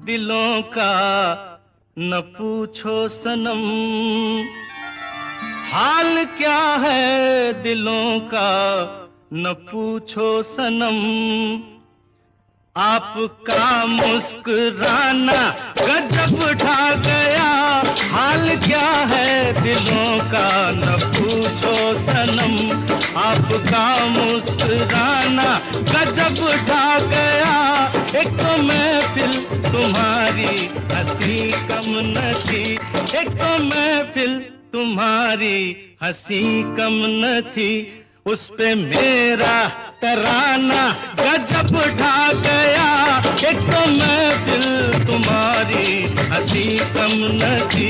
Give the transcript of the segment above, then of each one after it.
दिलों का न पूछो सनम, हाल क्या है दिलों का न पूछो सनम। आपका मुस्कुराना गजब ढा गया, हाल क्या है दिलों का न पूछो सनम। आपका मुस्कुराना गजब ढा गया, एक तो महफिल तुम्हारी हंसी कम न थी, एक तो महफिल तुम्हारी हंसी कम न थी। उस पे मेरा तराना गजब ढा गया, एक तो महफिल तुम्हारी हंसी कम न थी।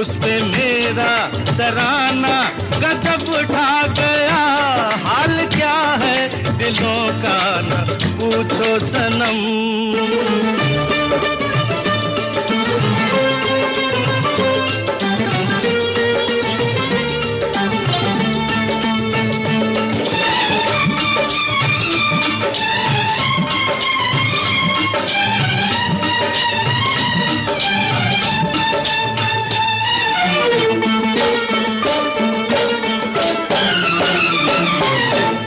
उस पे मेरा तराना गजब ढा गया, हाल क्या है दिलों का न पूछो सनम।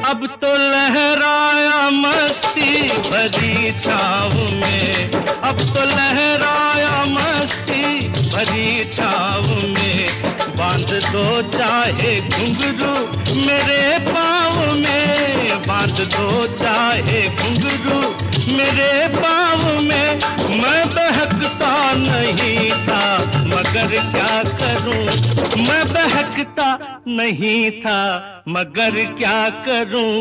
अब तो लहराया मस्ती भरी छाँव में, अब तो लहराया मस्ती भरी छाँव में। बांध दो चाहे घुंघरू मेरे पाँव में, बांध दो चाहे घुंघरू मेरे पाँव में। मैं बहकता नहीं था मगर क्या करूं, मैं बहकता नहीं था मगर क्या करूं।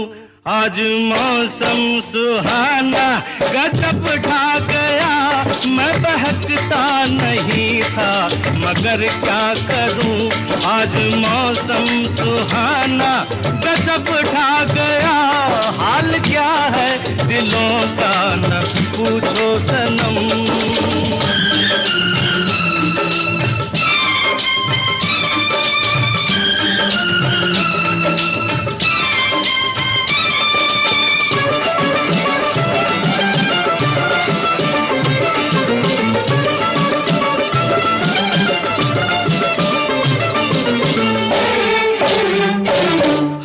आज मौसम सुहाना गजब ढा गया, मैं बहकता नहीं था मगर क्या करूं। आज मौसम सुहाना गजब ढा गया, हाल क्या है दिलों का न पूछो सनम।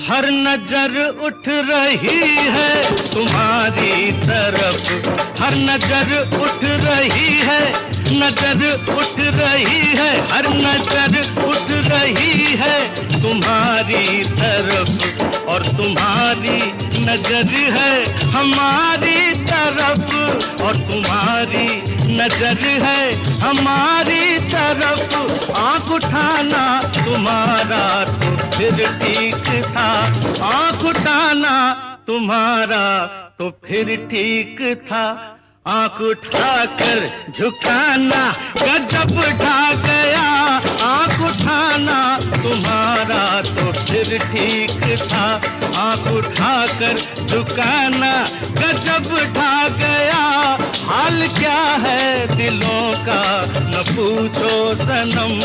हर नजर उठ रही है तुम्हारी तरफ, हर नजर उठ रही है, नजर उठ रही है, हर नजर उठ रही है तुम्हारी तरफ। और तुम्हारी नजर है हमारी तरफ, और तुम्हारी नजर है हमारी तरफ। आँख उठाना तुम्हारा तो फिर ठीक था, आँख उठाना तुम्हारा तो फिर ठीक था। आँख उठाकर झुकाना गजब ढा गया, आँख उठाना तुम्हारा तो फिर ठीक था। आँख उठाकर झुकाना गजब ढा गया, हाल क्या है दिलों का न पूछो सनम।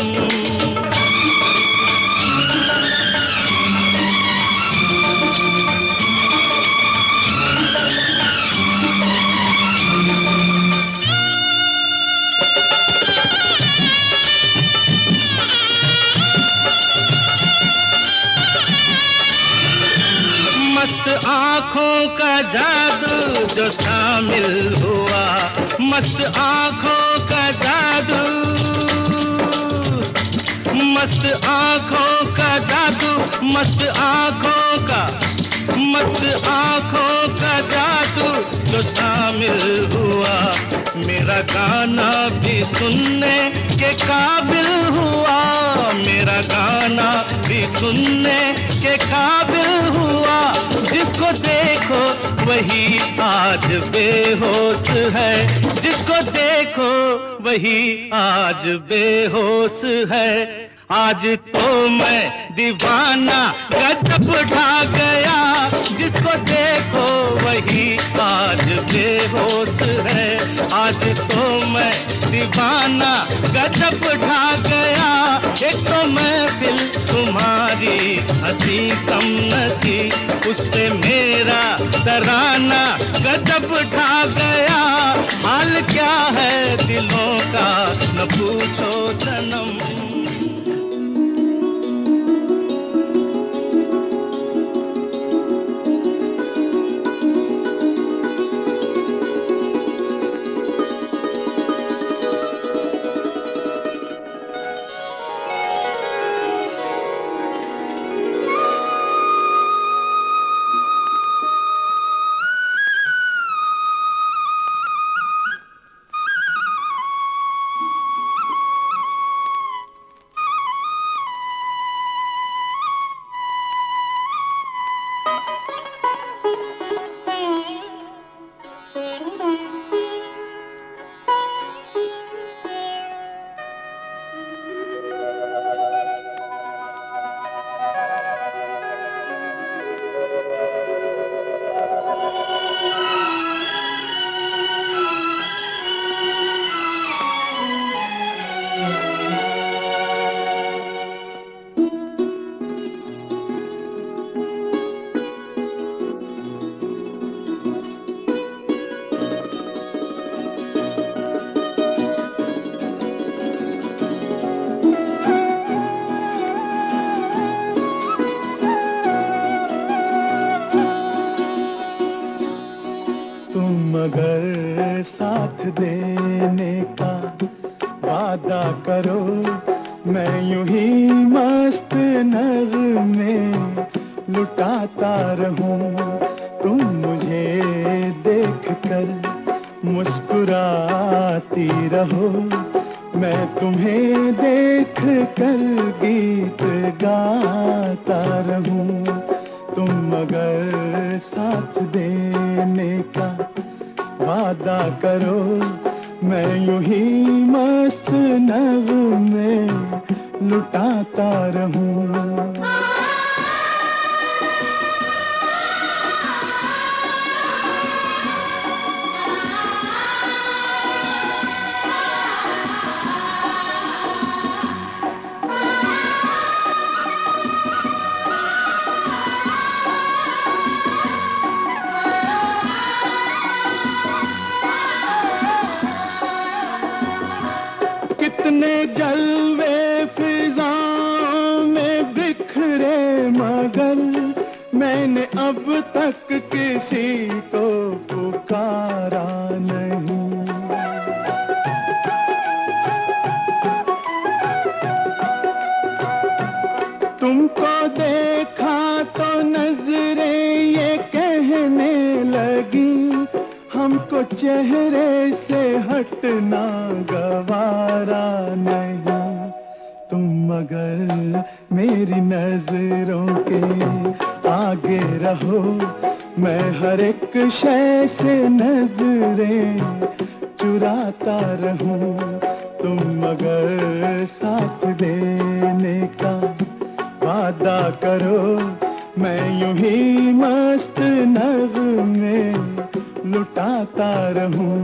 मस्त आँखों का जादू जो शामिल हुआ, मस्त आँखों का जादू, मस्त आँखों का जादू, मस्त आँखों का, मस्त आँखों का जादू जो शामिल हुआ। मेरा गाना भी सुनने के काबिल हुआ, मेरा गाना भी सुनने के काबिल हुआ। जिसको देखो वही आज बेहोश है, जिसको देखो वही आज बेहोश है। आज तो मैं दीवाना गजब ढा गया, जिसको देखो वही आज बेहोश है। आज तो मैं दीवाना गजब ढा गया, एक तो महफिल तुम्हारी तुम्हारी हंसी कम न थी, उस पे मेरा तराना गजब ढा गया। हाल क्या है दिलों का न पूछो सनम। मगर साथ देने का वादा करो, मैं यूं ही मस्त नग़्मे लुटाता रहूं। तुम मुझे देख कर मुस्कुराती रहो, मैं तुम्हें देख कर गीत गाता रहूं। तुम मगर साथ देने का वादा करो, मैं यूं ही मस्त नग़्मे लुटाता रहूं। कितने जलवे फिजाओं में बिखरे, मगर मैंने अब तक किसी को पुकारा नहीं। तुमको देखा तो नजरें ये कहने लगी, हमको चेहरे से हटना गवारा नहीं। तुम मगर मेरी नजरों के आगे रहो, मैं हर एक शय से नजरें चुराता रहूं। तुम मगर साथ देने का वादा करो, मैं यूं ही मस्त नग़्मे लुटाता रहूं।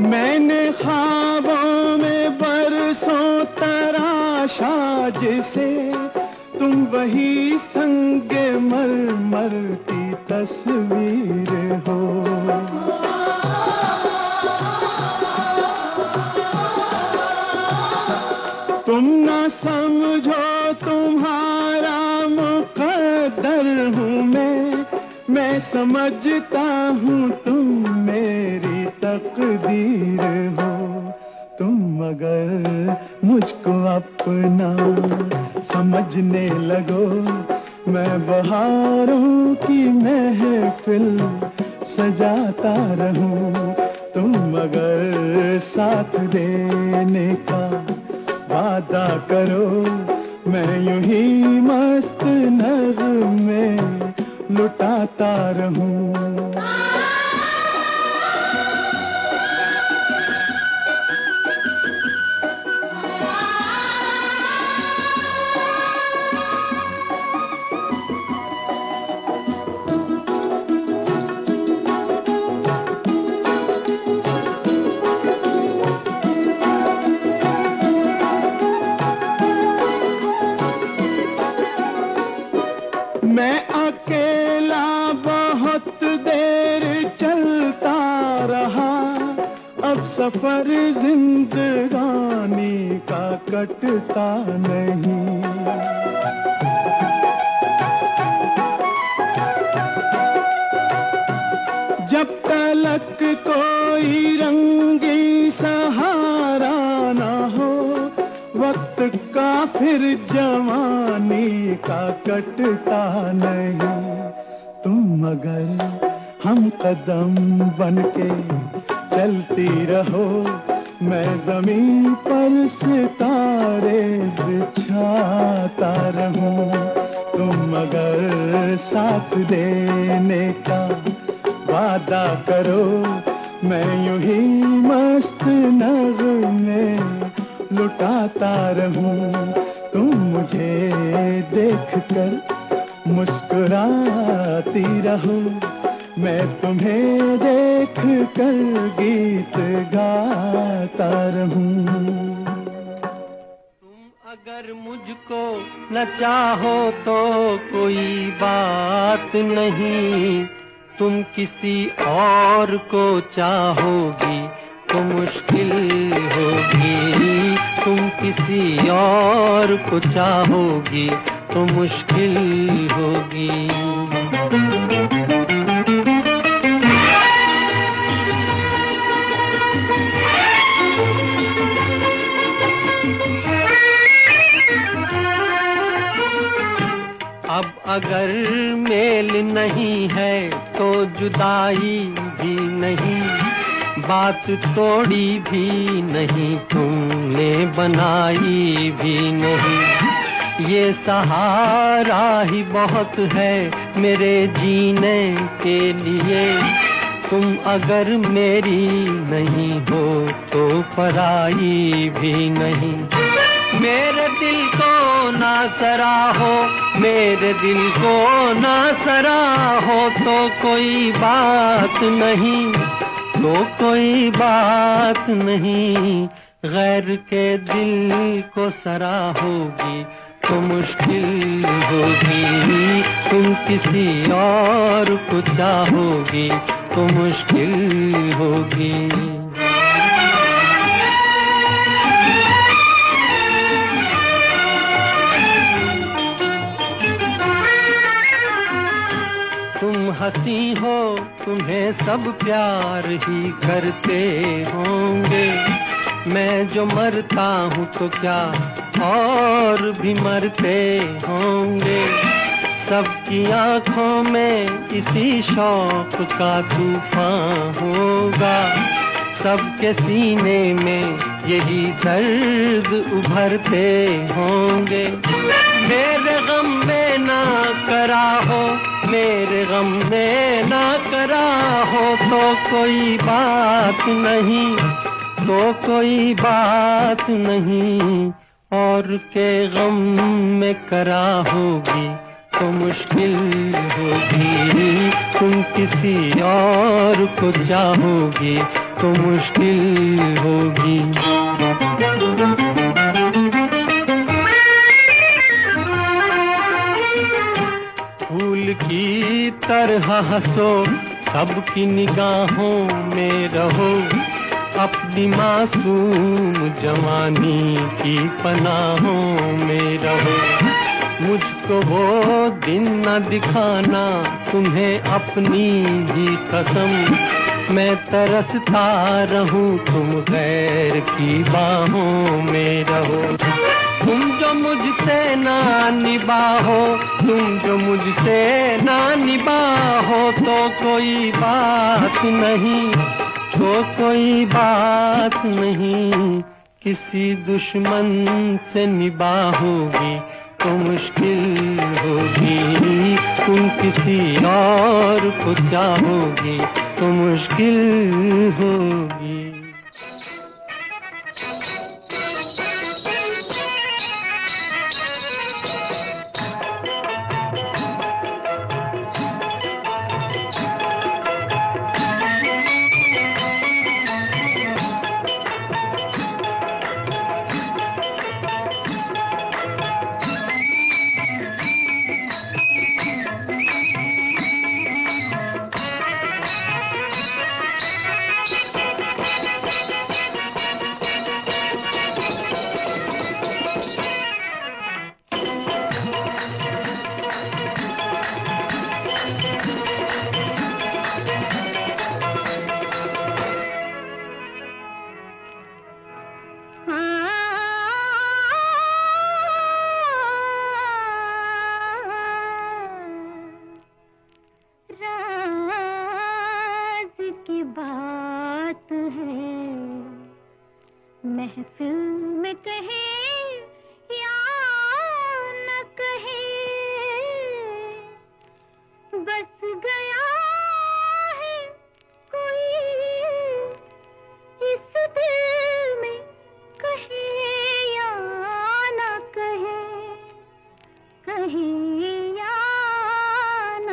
मैंने ख्वाबों में बरसों तराशा जिसे, तुम वही संगे मरमर की तस्वीर हो। तुम ना समझो तुम्हारा मुक़द्दर हूँ मैं समझता हूँ तुम मेरी तकदीर हो। तुम मगर मुझको अपना समझने लगो, मैं बहारों की महफिल सजाता रहूं। तुम मगर साथ देने का वादा करो, मैं यूं ही मस्त नग़्मे लुटाता रहूं। सफर जिंदगानी का कटता नहीं। जब तलक कोई रंगी सहारा ना हो, वक्त का फिर जवानी का कटता नहीं। तुम अगर हम कदम बनके चलती रहो, मैं जमीन पर सितारे बिछाता रहूं। तुम अगर साथ देने का वादा करो, मैं यूं ही मस्त नगमे लुटाता रहूं। तुम मुझे देखकर मुस्कुराती रहो, मैं तुम्हें देख कर गीत गाता रहूं। तुम अगर मुझको न चाहो तो कोई बात नहीं, तुम किसी और को चाहोगी तो मुश्किल होगी। तुम किसी और को चाहोगी तो मुश्किल होगी। अब अगर मेल नहीं है तो जुदाई भी नहीं, बात तोड़ी भी नहीं, तुमने बनाई भी नहीं। ये सहारा ही बहुत है मेरे जीने के लिए, तुम अगर मेरी नहीं हो तो पराई भी नहीं। मेरे दिल को ना सराहो, मेरे दिल को ना सराहो तो कोई बात नहीं, तो कोई बात नहीं। गैर के दिल को सराहोगी तो मुश्किल होगी। तुम किसी और को चाहोगी तो मुश्किल होगी। तुम हंसी हो, तुम्हें सब प्यार ही करते होंगे। मैं जो मरता हूँ तो क्या और भी मरते होंगे। सबकी आंखों में इसी शौक का तूफान होगा, सबके सीने में यही दर्द उभरते होंगे। मेरे गम में ना करा हो, मेरे गम में ना करा हो तो कोई बात नहीं, तो कोई बात नहीं। और के गम में करा होगी तो मुश्किल होगी। तुम किसी और को चाहोगी तो मुश्किल होगी। फूल की तरह हंसो, सबकी निगाहों में रहो, अपनी मासूम जवानी की पनाहों में रहो। मुझको वो दिन न दिखाना तुम्हें अपनी ही कसम, मैं तरसता रहूं तुम गैर की बाहों में रहो। तुम जो मुझसे ना निभाओ, तुम जो मुझसे ना निभाओ तो कोई बात नहीं, तो कोई बात नहीं। किसी दुश्मन से निभाओगी तो मुश्किल होगी। तुम किसी और को चाहोगी तो मुश्किल होगी। महफिल में कहे या न कहे, बस गया है कोई इस दिल में, कहे या न कहे, कहे या न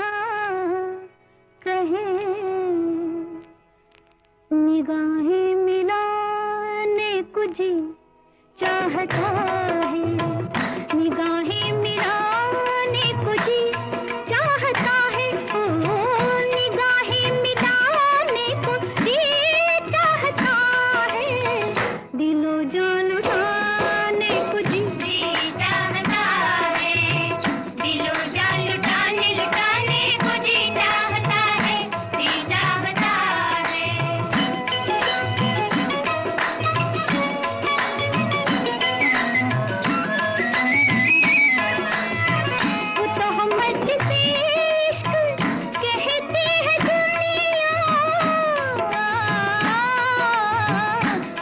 कहे। निगाहें मिलाने को जी चाहता है, निगाहें मिलाने को जी चाहता है, ओ निगाहें मिलाने को जी चाहता है, दिलो जान लुटाने को जी चाहता है, दिलो जान लुटाने को जी चाहता है, जी चाहता है। वो तो हम जिसे इश्क कहती है दुनिया,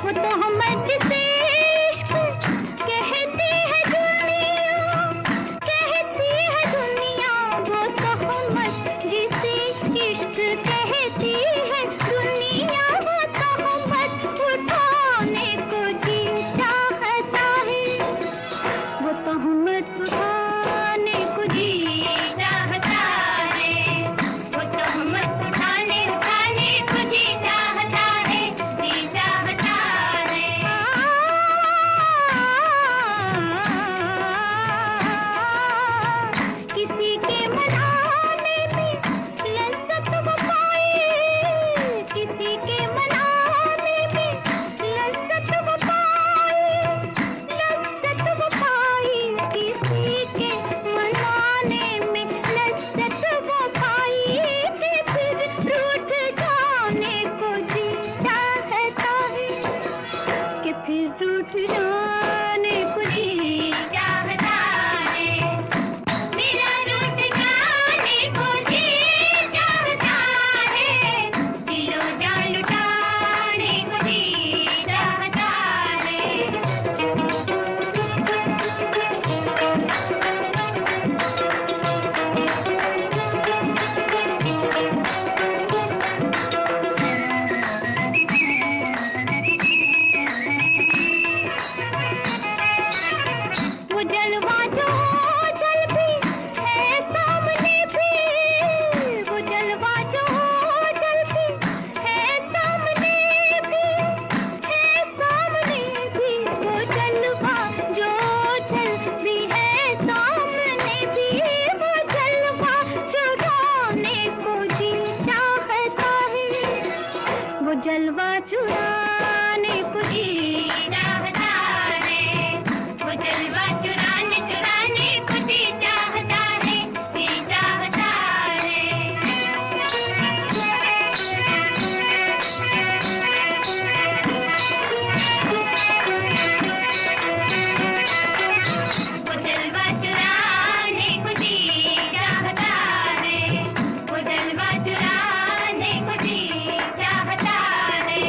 वो तो हम जिसे इश्क कहती है दुनिया, कहती है दुनिया, वो तो हम जिसे इश्क कहती है दुनिया, वो तो हम उठाने को जी चाहता है, वो तो हम उठाने को जी चाहता है, वो तो हम उठाने को जी चाहता है, जी चाहता है। किसी के मनाने में लज्जत वो पाए, किसी के मनाने में लज्जत वो पाए, लज्जत वो पाए, किसी के मनाने में लज्जत वो पाए, कि फिर रूठ जाने को जी चाहता है, कि फिर रूठ जाने को जी चाहता है, मेरा रूठ जाने को जी चाहता है, दिलो जान लुटाने को जी चाहता है। वो जलवा जो जल भी है सामने भी, वो जलवा जो जल भी है सामने भी, है सामने भी, वो जलवा जो जल भी है सामने भी, वो जलवा चुराने को जी चाहता है, वो जलवा चुराने को जी चाहता है, वो जलवा चुराने को जी चाहता है, जी चाहता है। वो जलवा चुराने को जी चाहता है, वो जलवा चुराने को जी चाहता है।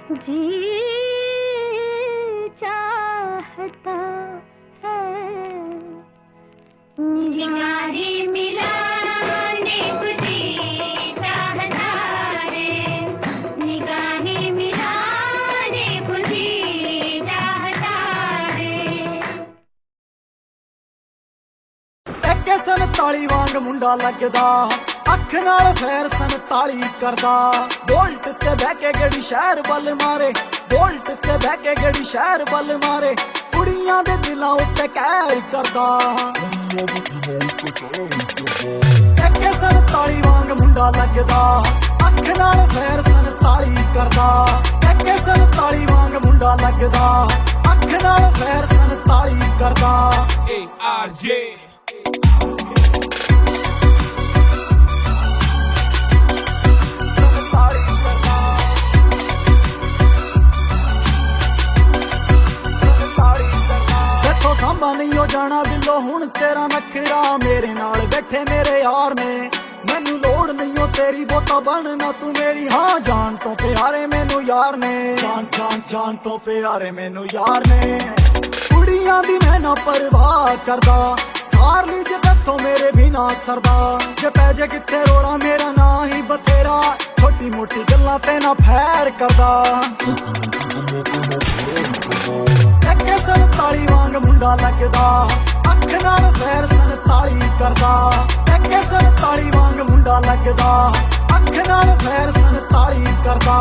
जी चाहता है निगाहें मिलाने को जी चाहता है, निगाहें मिलाने को जी चाहता है। टक्के 47 वांग मुंडा लगदा, अख नाल फैर 47 करदा। बोल्ट ते बह के गड़ी शहर बल मारे, बोल्ट ते बह के गड़ी शहर बल मारे। कुड़ियां दे दिलां उत्ते कहर करदा। टक्के 47 वांग मुंडा लगदा, अख नाल फैर 47 करदा। टक्के 47 वांग मुंडा लगदा, अख नाल फैर 47 करदा। ARJ ਸਾਂਭਾ ਨਹੀਂ ਹੋ ਜਾਣਾ ਬਿੱਲੋ ਹੁਣ ਤੇਰਾ ਨਖਰਾ। ਮੇਰੇ ਨਾਲ ਬੈਠੇ ਮੇਰੇ ਯਾਰ ਨੇ, ਮੈਨੂੰ ਲੋੜ ਨਹੀਂ ਓ ਤੇਰੀ ਬੋਤਾ ਬਣਨਾ ਤੂੰ ਮੇਰੀ। ਹਾਂ ਜਾਨ ਤੋਂ ਪਿਆਰੇ ਮੈਨੂੰ ਯਾਰ ਨੇ, ਜਾਨ ਜਾਨ ਜਾਨ ਤੋਂ ਪਿਆਰੇ ਮੈਨੂੰ ਯਾਰ ਨੇ। ਕੁੜੀਆਂ ਦੀ ਮੈਂ ਨਾ ਪਰਵਾਹ ਕਰਦਾ, ਸਾਰ ਲਈ ਜੇ ਤੇਥੋਂ ਮੇਰੇ ਬਿਨਾ ਸਰਦਾ। ਜੇ ਪੈ ਜੇ ਕਿੱਥੇ ਰੋਣਾ ਮੇਰਾ ਨਾਂ ਹੀ ਬਥੇਰਾ, ਛੋਟੀ ਮੋਟੀ ਗੱਲਾਂ ਤੇ ਨਾ ਫੈਰ ਕਰਦਾ। टक्के 47 वांग मुंडा लगदा, अख नाल फैर 47 करदा। टक्के 47 वांग मुंडा लगदा, अख नाल फैर 47 करदा।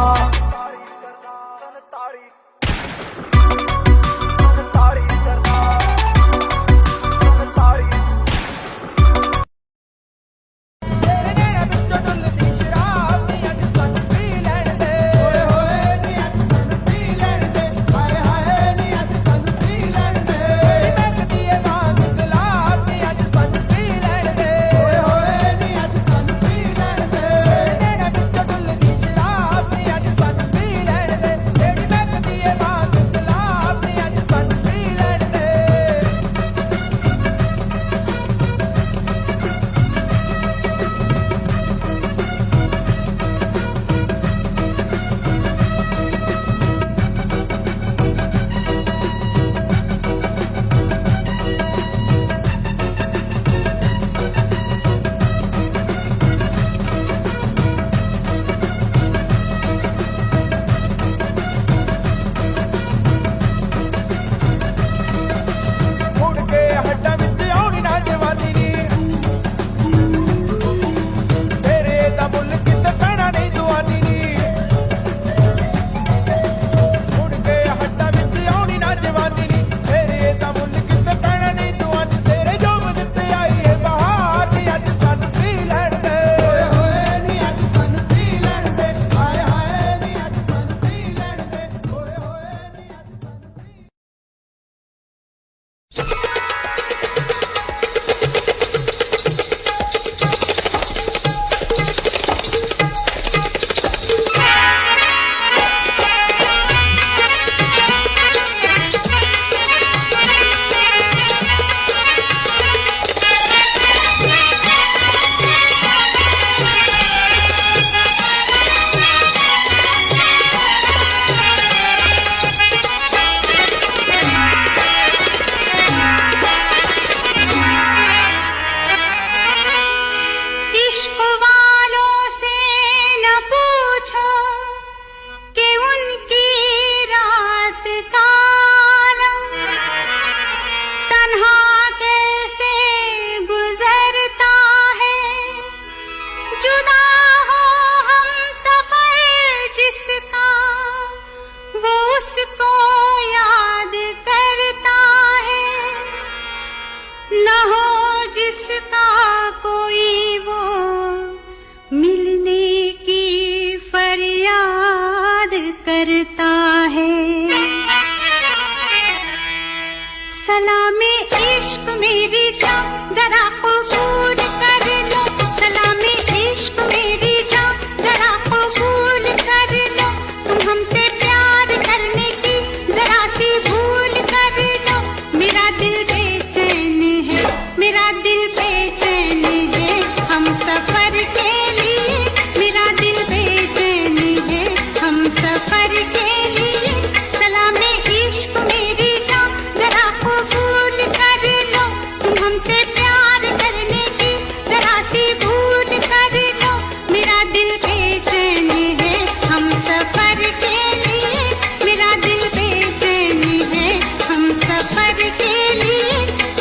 हम सफर के लिए, मेरा दिल बेचैन है, हम सफर सफर के लिए सलामे इश्क मेरी जान जरा कबूल कर लो तुम हमसे प्यार करने की जरा सी भूल कर लो मेरा दिल बेचैन है हम सफर के लिए मेरा दिल बेचैन है हम सफर के लिए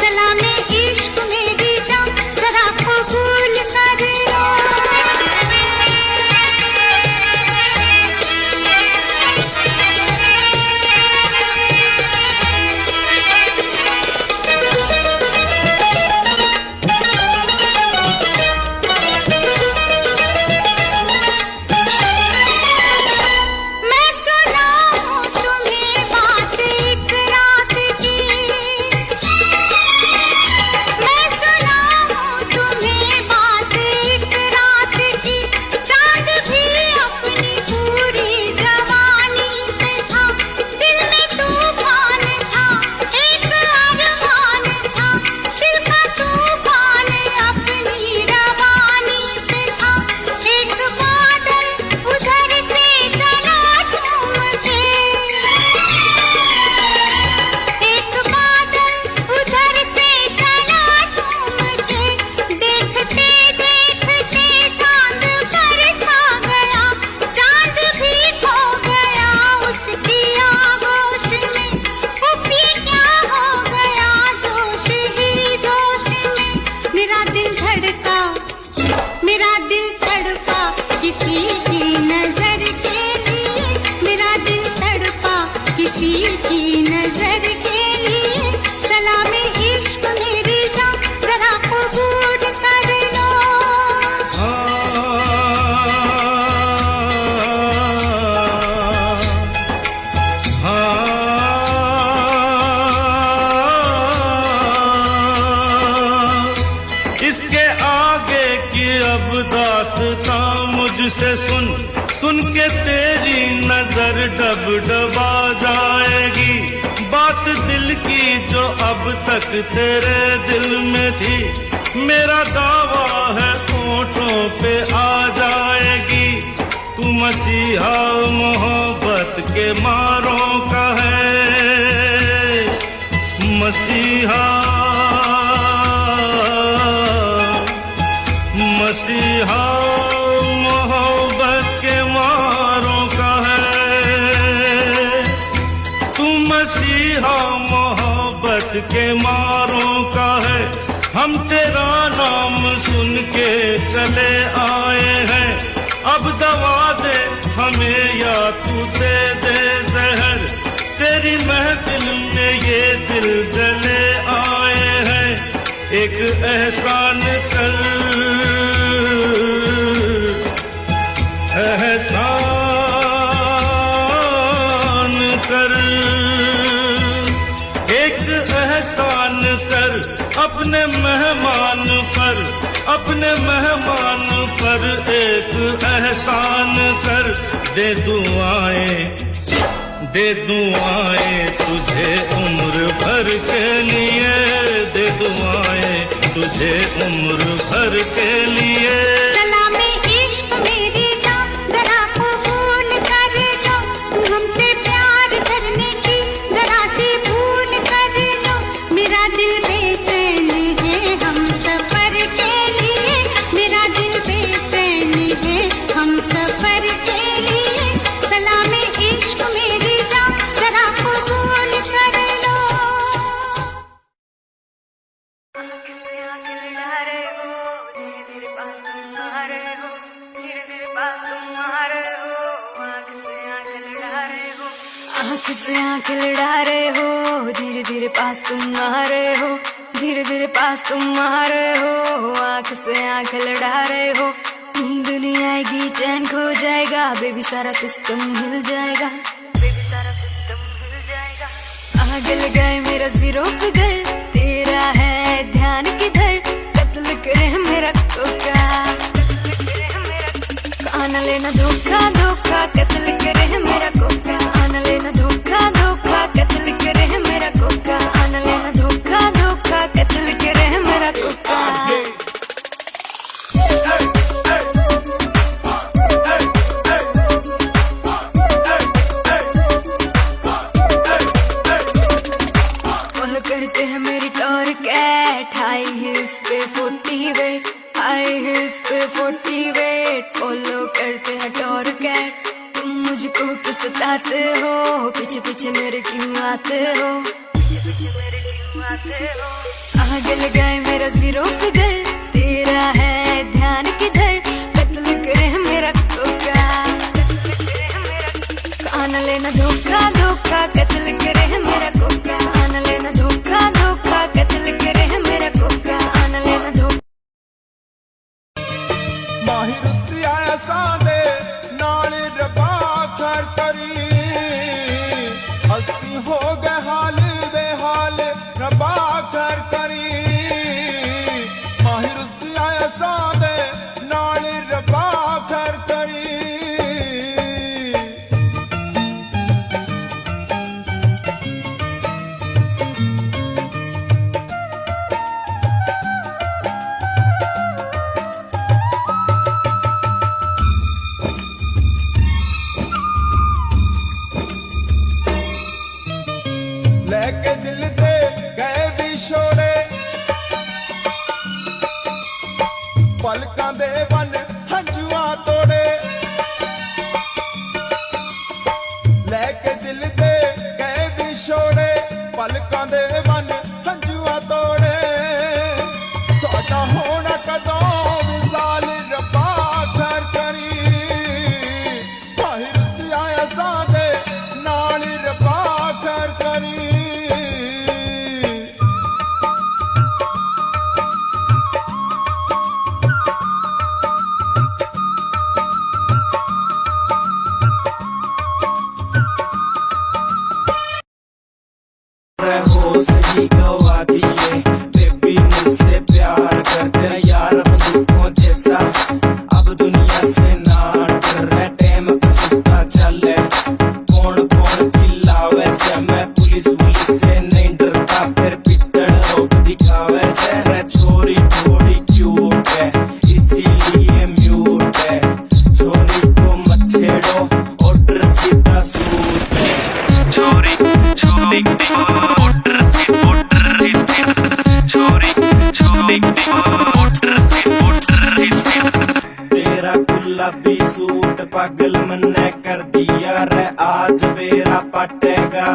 सलामे इश्क मेरी जान जरा कबूल कर लो मैं सुनाऊं तुम्हें बात एक रात की मैं सुनाऊं तुम्हें बात एक रात की चांद भी अपनी पूरी जवानी पे था दिल में तूफान था एक अरमान था दिल का तूफान अपनी रवानी पे था एक बादल उधर से चला झूम के एक बादल उधर से चला झूम के देखते देखते चांद पर छा गया चांद भी खो गया उसकी आगोश में उफी क्या हो गया जोश ही जोश में मेरा दिल धड़का मेरा दिल तड़पा किसी की नजर के लिए मेरा दिल तड़पा किसी की नजर के लिए सलामे इश्क मेरी जान जरा कबूल कर लो इसके आगे की अब दास्तां मुझसे सुन सुन के तेरी नजर डब डबा जाएगी बात दिल की जो अब तक तेरे दिल में थी मेरा दावा है होठों पे आ जाएगी तू मसीहा मोहब्बत के मारों का है मसीहा मसीहा मोहब्बत के मारों का है तू मसीहा मोहब्बत के मारों का है हम तेरा नाम सुन के चले आए हैं अब दवा दे हमें या तू दे दे जहर तेरी महफिल में ये दिल जले आए हैं एक एहसान कर एहसान कर एक एहसान कर अपने मेहमान पर एक एहसान कर दे दुआएं तुझे उम्र भर के लिए दे दुआएं तुझे उम्र भर के लिए सलामे इश्क मेरी जान जरा कबूल कर लो तुम हमसे प्यार करने की जरा सी भूल कर लो मेरा दिल बेचैन है हम सफर के लिए मेरा दिल बेचैन है हम सफर के लिए सलामे इश्क मेरी जान जरा कबूल कर लो आँख से आँख लड़ा रहे हो धीरे धीरे पास तुम आ रहे हो धीरे धीरे पास तुम आ रहे हो आँख से आँख लड़ा रहे हो नींद नहीं आएगी चैन खो जाएगा बेबी सारा सिस्टम हिल जाएगा आगे लगाए मेरा जीरो फिगर तेरा है ध्यान किधर कत्ल करे मेरा कोका आना लेना धोखा धोखा कत्ल करे मेरा कोका आना लेना धोखा धोखा कत्ल करे मेरा कोका आना लेना धोखा धोखा कत्ल करे मेरा कोका कैट, हाई हिल्स पे 40 वेट, हाई हिल्स पे 40 वेट, फॉलो करते हैं टॉर कैट। तुम मुझको क्यों सताते हो, पीछे पीछे मेरे क्यों आते हो, आगे लगाए मेरा जीरो फिगर, तेरा है ध्यान किधर, कत्ल करे मेरा कोका, कान लेना धोखा धोखा, कत्ल करे मेरा कोका, कान लेना धोखा धोखा, कत्ल करे मेरा कोका, कान लेना धोखा। माहिर सिया सादे नाल रबा कर करी, हसी हो गए हाल बेहाल रबा कर करी, माहिर सिया सादे नाल रबा कर करी। लेके दिल दे गए विछोड़े, पलकां दे वन हंजुआ तोड़े, लेके दिल दे गए विछोड़े, पलकां दे वन हंजुआ तोड़े, साडा होना कदों विसाल रब्बा कर करी, माहिर सिया सादे नाल रब्बा कर करी। हो सही गवा दिए बेबी मुझसे प्यार करते यार बंदूकों जैसा, अब दुनिया से ना डर रहे, टाइम कसता चले, कौन कौन चिल्लावे से, मैं पुलिस से नहीं डरता, फिर पिटड़ रोक दिखावे से, रे छोरी थोड़ी क्यूट है इसीलिए म्यूट है, छोरी को मत छेड़ो ऑर्डर सीधा सूट है, छोरी छोरी तेरा गुलाबी सूट पागल मन्ने कर दिया रे, आज मेरा पटेगा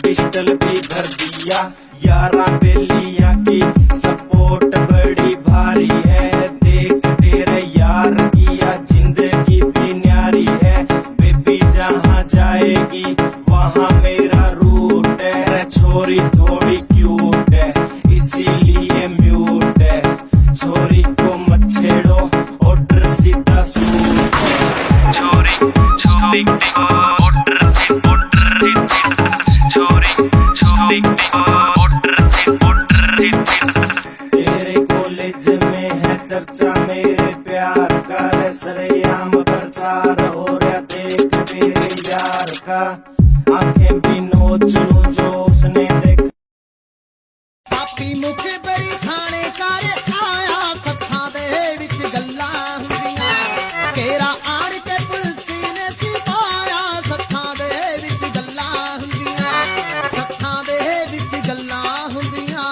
पिस्टल भी भर दिया, यारा बेलिया की सपोर्ट बड़ी भारी है, देख तेरे यार किया जिंदगी भी न्यारी है, बेबी जहाँ जाएगी वहाँ मेरा रूट है, छोरी थोड़ी क्यूट है इसीलिए म्यूट है, छोरी को मत छेड़ो ऑर्डर सीधा सूट है, छोरी छोरी ऑर्डर छोरी छोरी ऑर्डर। तेरे कॉलेज में है चर्चा मेरे प्यार का, रे सरेआम प्रचार हो रहा देख मेरे यार का, आंखें भी नोच लूं जो उसने देखा, पापी मुख बरी थाने कार आया, सत्था दे विच गल्लां हुंदियां, केरा आड़ के पुलसी ने सिपाया, सत्था दे विच गल्लां हुंदियां, सत्था दे विच गल्लां हुंदियां।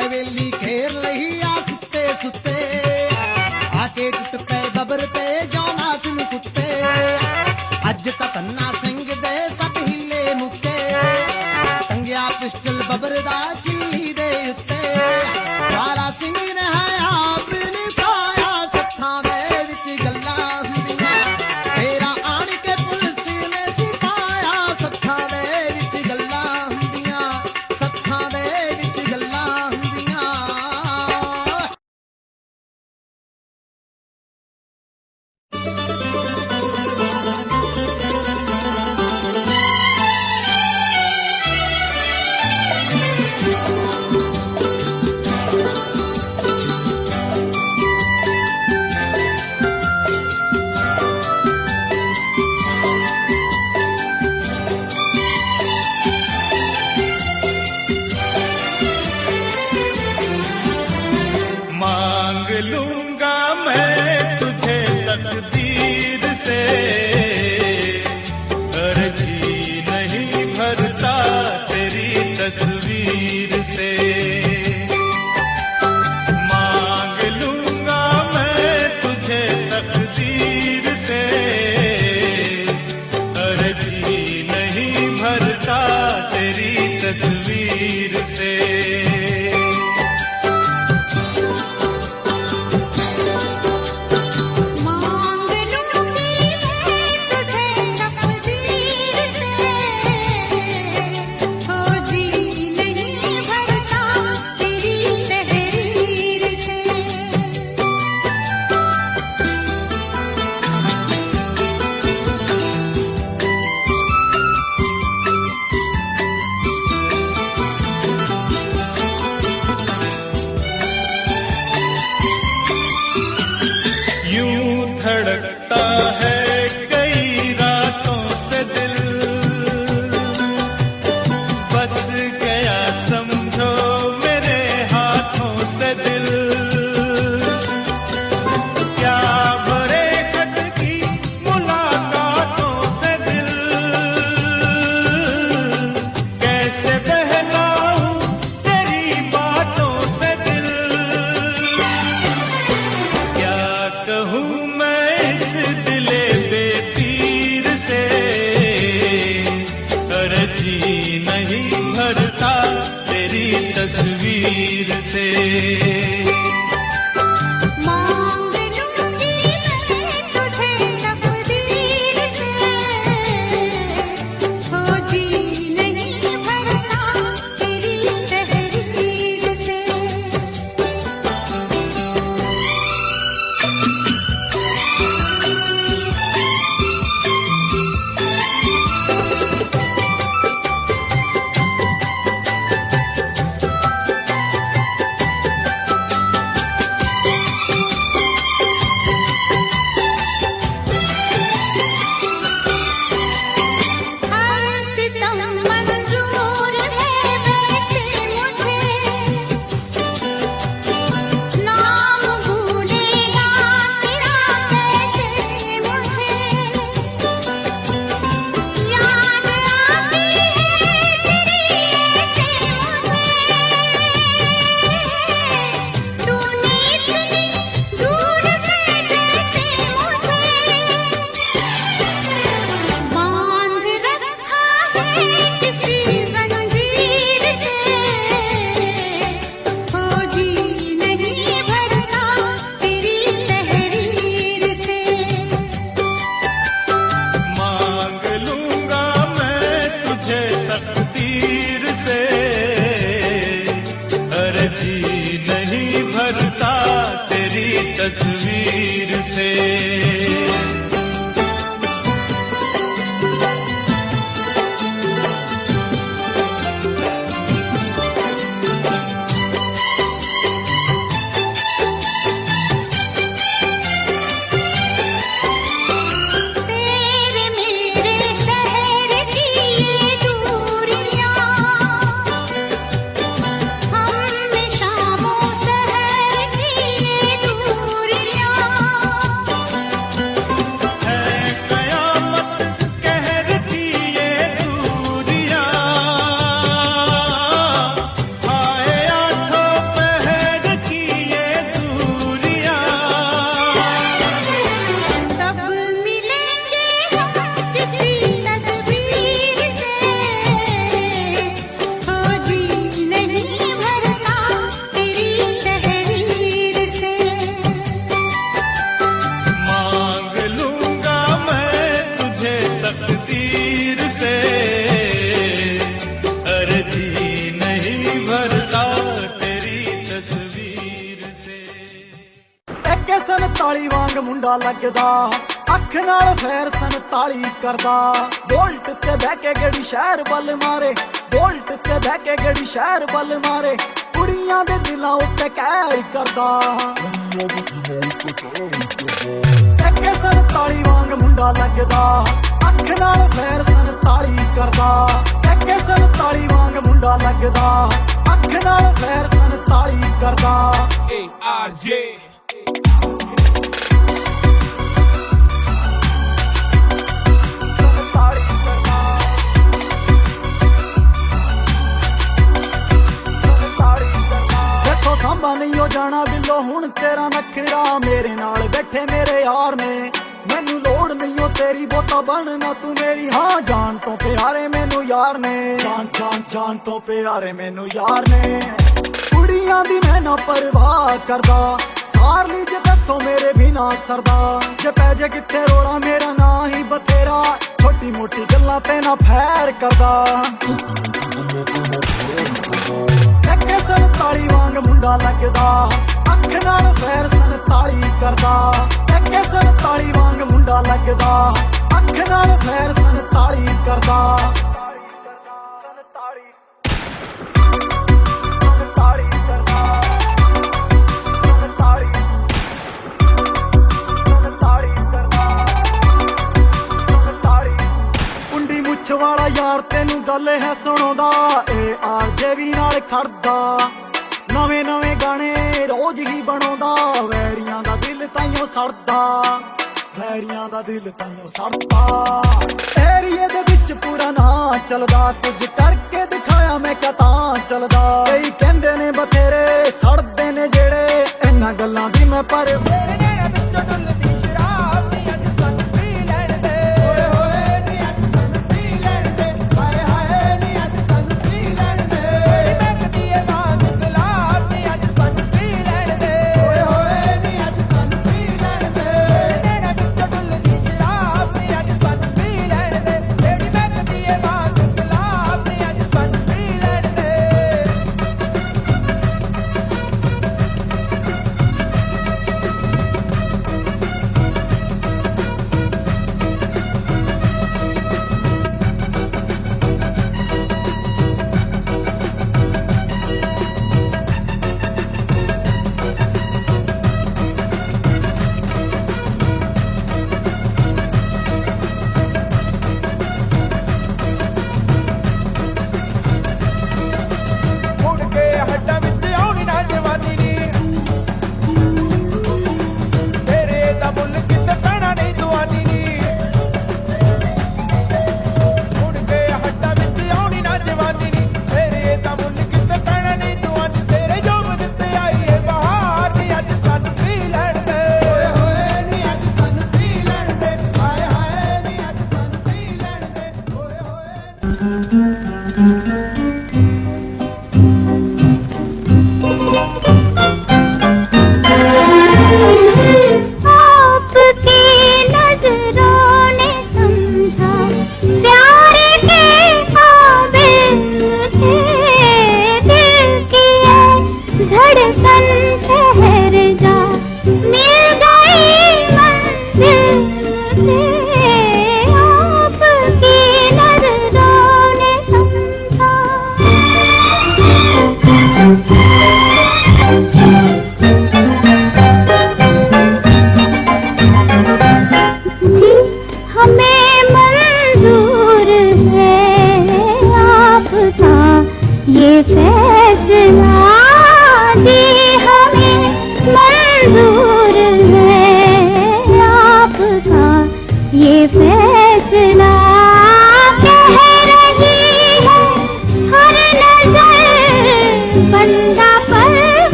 हवेली घेर लही आ सुते सुते, आके टुट पे बबर ते जौना सिंह कुत्ते, अज तक तन्ना सिंह दे सब हिले मुक्के, टंगिया पिस्टल बबर दा किल्ली दे उत्ते, सारा सिंह ने है आप निभाया, सत्था दे विच गल्लां हुंदियां, तेरा आण के पुलिस ने सिपाया, सत्था दे विच गल्लां हुंदियां, सत्था दे विच गल्लां हुंदियां। धड़कता है कई रातों से दिल, बस गया समझो मेरे हाथों से दिल। क्या भरे खत की मुलाकातों से दिल, कैसे बहलाऊं तेरी बातों से दिल। क्या कहूँ मैं इस दिले बेतीर से, कर जी नहीं भरता तेरी तस्वीर से। मांग लूंगी मैं तुझे तकदीर से, हो जी नहीं भरता तेरी तहरीर से। हर सितम मंजूर है वैसे मुझे, नाम भूलेगा तेरा कैसे मुझे। याद आती है तेरी ऐसे मुझे, तूने इतनी दूर से जैसे मुझे बांध रखा है किसी जंजीर से, हो जी नहीं भरता तेरी तहरीर से। मांग लूंगा मैं तुझे तकदीर से, अर्जी नहीं भरता तेरी तस्वीर से। तेरे मेरे शहर की ये दूरियां, हम शामों सहर की ये दूरियां। है कयामत कहर की ये दूरियां, आए आठों पहर की ये दूरियां। तब मिलेंगे हम किसी तदबीर से, हो जी नहीं भरता तेरी तहरीर से। मांग लूंगा मैं तुझे तकदीर से, अर्जी नहीं भरता तेरी तस्वीर से। ਐਕੇ 47 ਵਾਂਗ ਮੁੰਡਾ ਲੱਗਦਾ, ਅੱਖ ਨਾਲ ਫੇਰ 47 ਕਰਦਾ। ਬੋਲਟ ਤੇ ਬਹਿ ਕੇ ਗੜੀ ਸ਼ਹਿਰ ਵੱਲ ਮਾਰੇ, ਬੋਲਟ ਤੇ ਬਹਿ ਕੇ ਗੜੀ ਸ਼ਹਿਰ ਵੱਲ ਮਾਰੇ। ਕੁੜੀਆਂ ਦੇ ਦਿਲਾਂ ਉੱਤੇ ਕਹਿਰ ਕਰਦਾ। ਐਕੇ 47 ਵਾਂਗ ਮੁੰਡਾ ਲੱਗਦਾ, ਅੱਖ ਨਾਲ ਫੇਰ 47 ਕਰਦਾ। ਐਕੇ 47 ਵਾਂਗ ਮੁੰਡਾ ਲੱਗਦਾ, ਅੱਖ ਨਾਲ ਫੇਰ 47 ਕਰਦਾ। ARJ ਦੇਖੋ ਸਾਂਭਾ ਨਹੀਂ ਹੋ ਜਾਣਾ ਬਿੱਲੋ ਹੁਣ ਤੇਰਾ ਨਖਰਾ। ਮੇਰੇ ਨਾਲ ਬੈਠੇ ਮੇਰੇ ਯਾਰ ਨੇ, ਮੈਨੂੰ ਲੋੜ ਨਹੀਂ ਓ ਤੇਰੀ ਬੋਤਾ ਬਣਨਾ ਤੂੰ ਮੇਰੀ। ਹਾਂ ਜਾਨ ਤੋਂ ਪਿਆਰੇ ਮੈਨੂੰ ਯਾਰ ਨੇ, ਜਾਨ ਜਾਨ ਜਾਨ ਤੋਂ ਪਿਆਰੇ ਮੈਨੂੰ ਯਾਰ ਨੇ। ਕੁੜੀਆਂ ਦੀ ਮੈਂ ਨਾ ਪਰਵਾਹ ਕਰਦਾ, ਸਾਰ ਲਈ ਜੇ ਤੇਥੋਂ ਮੇਰੇ ਵੀ ਨਾ ਸਰਦਾ। ਜੇ ਪੈ ਜੇ ਕਿੱਥੇ ਰੋਲਾ ਮੇਰਾ ਨਾ ਹੀ ਬਥੇਰਾ, ਛੋਟੀ ਮੋਟੀ ਗੱਲਾਂ ਤੇ ਨਾ ਫੈਰ ਕਰਦਾ। ਐਕੇ 47 ਵਾਂਗ ਮੁੰਡਾ ਲੱਗਦਾ, ਅੱਖ ਨਾਲ ਫੇਰ 47 ਕਰਦਾ। ਐਕੇ 47 ਵਾਂਗ ਮੁੰਡਾ ਲੱਗਦਾ, ਅੱਖ ਨਾਲ ਫੇਰ 47 ਕਰਦਾ। वाले है सुनोदा ए आरजे भी नाल खड़दा नवे नवे गाने रोज ही बनोदा वैरियां दा दिल ताइयों सड़दा वैरियां दा दिल ताइयों सड़दा एरिए दे विच पूरा ना चलदा कुछ करके दिखाया मैं क्या तां चलदा कई कहंदे ने बथेरे सड़दे ने जेड़े इन्हां गल्लां दी मैं पर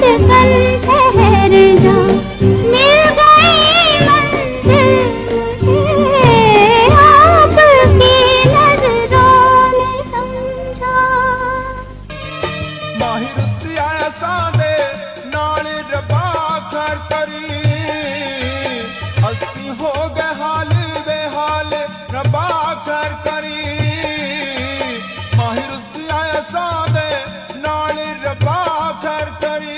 धड़कन ठहर जा, मिल गई मंजिल तुझे, आपकी नजरों ने समझा। माहिर सिया सादे नाल रबा कर करी, असी हो गए हाल बेहाल रबा कर करी। माहिर सिया सादे नाल रबा कर करी।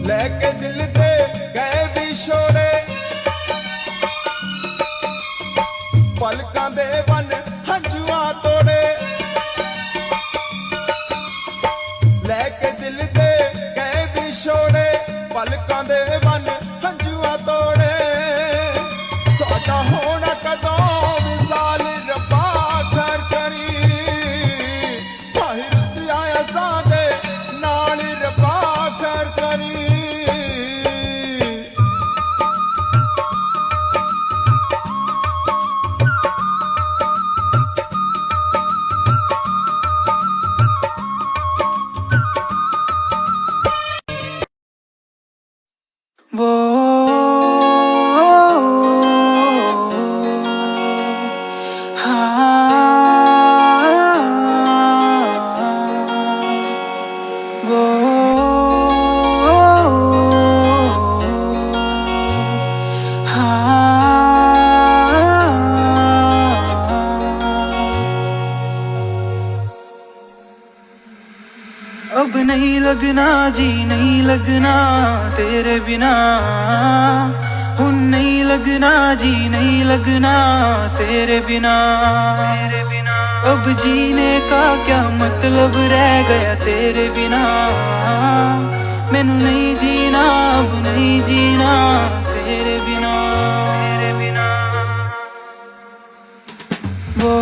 लेके दिल दे गए विछोड़े, पलकां दे वन हंजुआ तोड़े। लेके दिल दे गए विछोड़े, पलकां दे वन हंजुआ तोड़े। साडा होना कदों विसाल रब्बा कर करी, माहिर सिया सादे नाल रब्बा कर करी। वो अब नहीं लगना जी नहीं लगना तेरे बिना, हुन नहीं लगना जी नहीं लगना तेरे बिना। अब जीने का क्या मतलब रह गया तेरे बिना, मैनू नहीं जीना अब नहीं जीना तेरे बिना। वो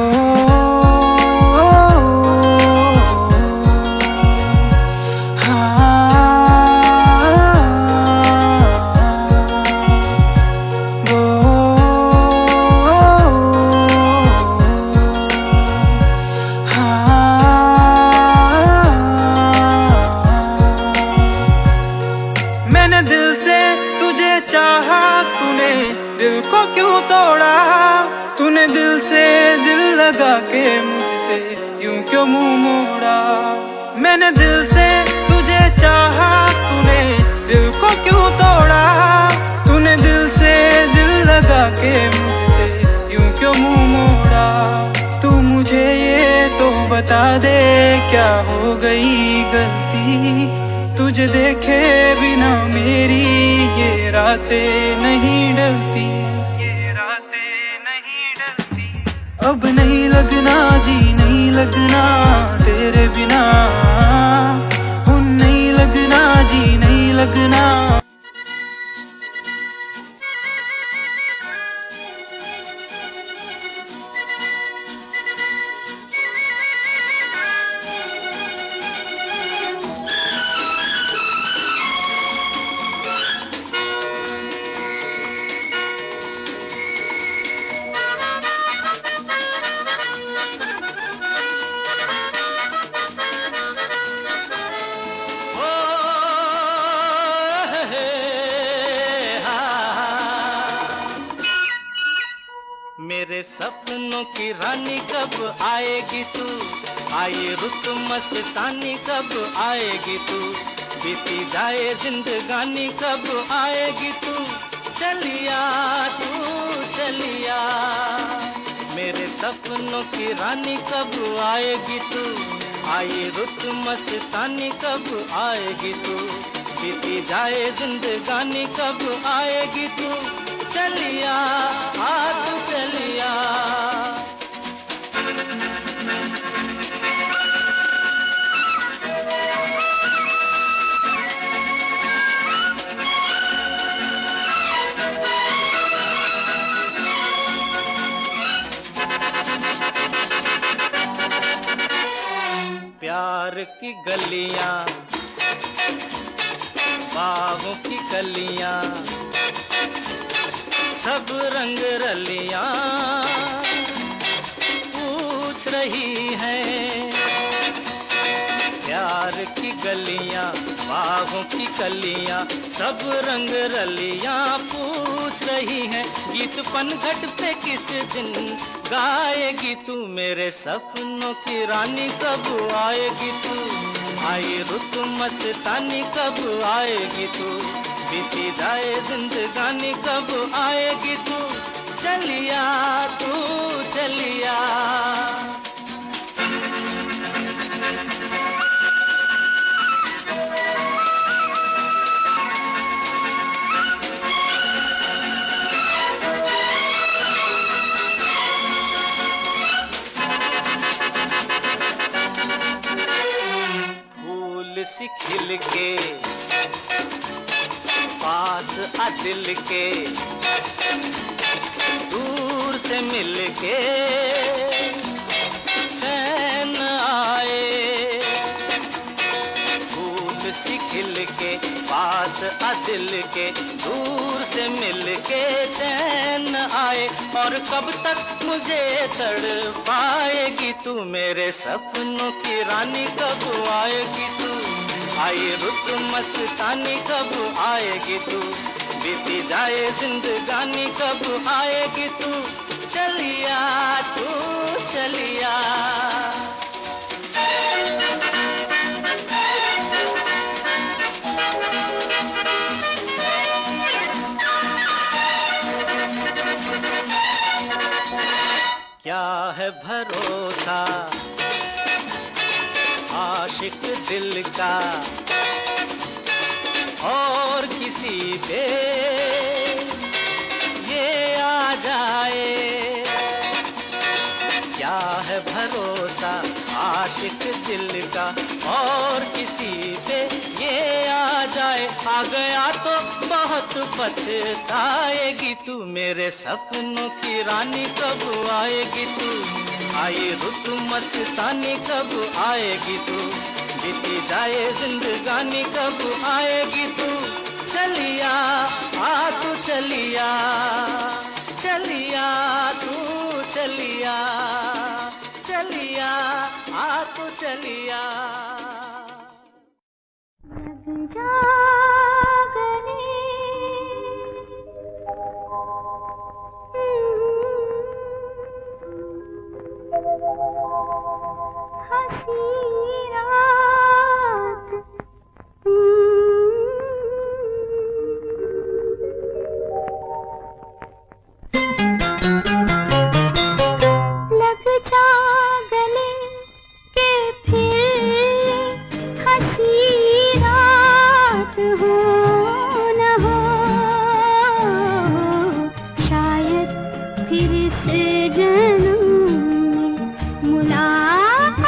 मैंने दिल से तुझे चाहा, तूने दिल को क्यों तोड़ा? तूने दिल से दिल लगा के मुझसे यूं क्यों मुंह मोड़ा? मैंने दिल से तुझे चाहा, तूने दिल को क्यों तोड़ा? तूने दिल से दिल लगा के मुझसे यूं क्यों मुंह मोड़ा? तू मुझे ये तो बता दे क्या हो गई गलती, तुझे देखे बिना मेरी ये रातें नहीं डलती, ये रातें नहीं डलती। अब नहीं लगना जी नहीं लगना तेरे बिना, हुन नहीं लगना जी नहीं लगना। मेरे सपनों की रानी कब आएगी तू, आए रुत मस्तानी कब आएगी तू, बीती जाए जिंदगानी कब आएगी तू, चलिया तू चलिया। मेरे सपनों की रानी कब आएगी तू, आए रुत मस्तानी कब आएगी तू, बीती जाए जिंदगानी कब आएगी तू, चलिया आ तू चलिया। प्यार की गलियां, बागों की कलियां, सब रंग रलियां पूछ रही हैं। प्यार की गलियां, बागों की कलियां, सब रंग रलियां पूछ रही हैं। गीत पनघट पे किस दिन गाएगी तू, मेरे सपनों की रानी कब आएगी तू। आई रुत मस्तानी कब आएगी तू, बीती जाए जिंदगानी कब आएगी तू। चलिया तू चलिया, सी खिल के पास आ दिल के, दूर से मिल के चैन आए। फूल सी खिल के पास आ दिल के, दूर से मिल के चैन आए। और कब तक मुझे तड़ पाएगी तू, मेरे सपनों की रानी कब आएगी तू। आई रुत मस्तानी कब आएगी तू, बीती जाए जिंदगानी कब आएगी तू। चलिया तू चलिया, क्या है भरोसा आशिक दिल का और किसी पे ये आ जाए। क्या है भरोसा आशिक दिल का और किसी पे ये आ जाए। आ गया तो बहुत पछताएगी तू, मेरे सपनों की रानी कब आएगी तू। आई रुत मस्तानी कब आएगी तू, बीती जाए जिंदगानी कब आएगी तू। चलिया आ तू चलिया, चलिया तू चलिया, चलिया आ तू चलिया। लग जागने हंसी रात, लग जा गले के फिर हंसी रात हो न हो, शायद फिर से जन्म में मुलाकात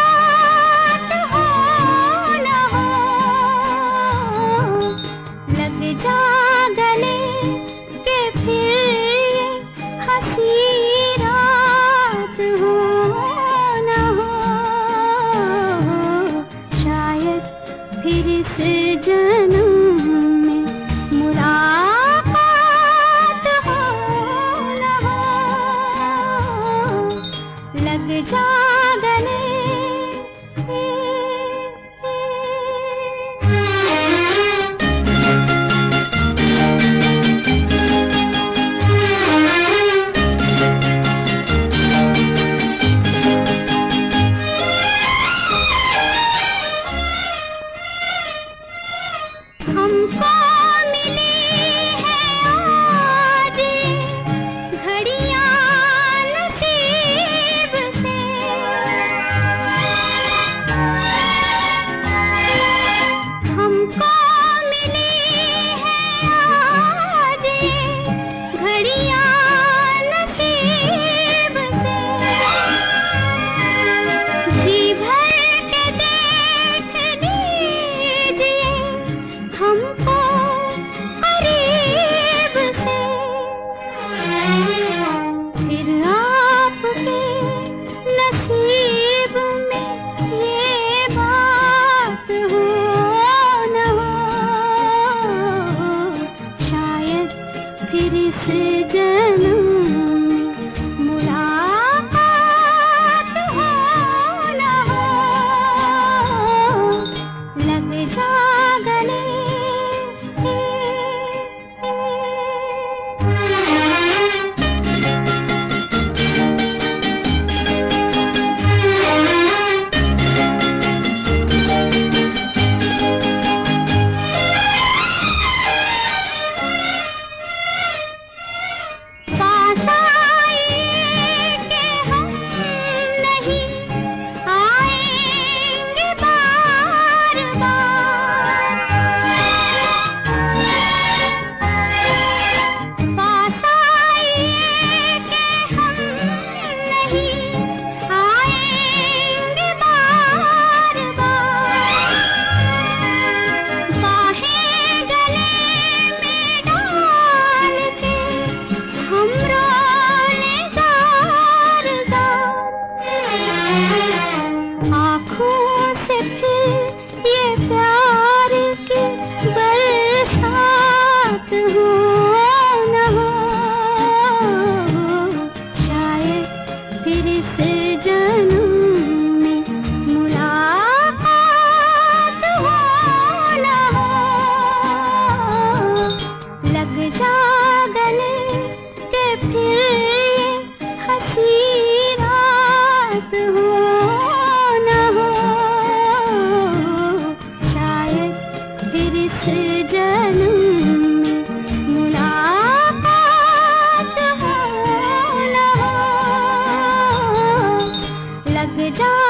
लग जा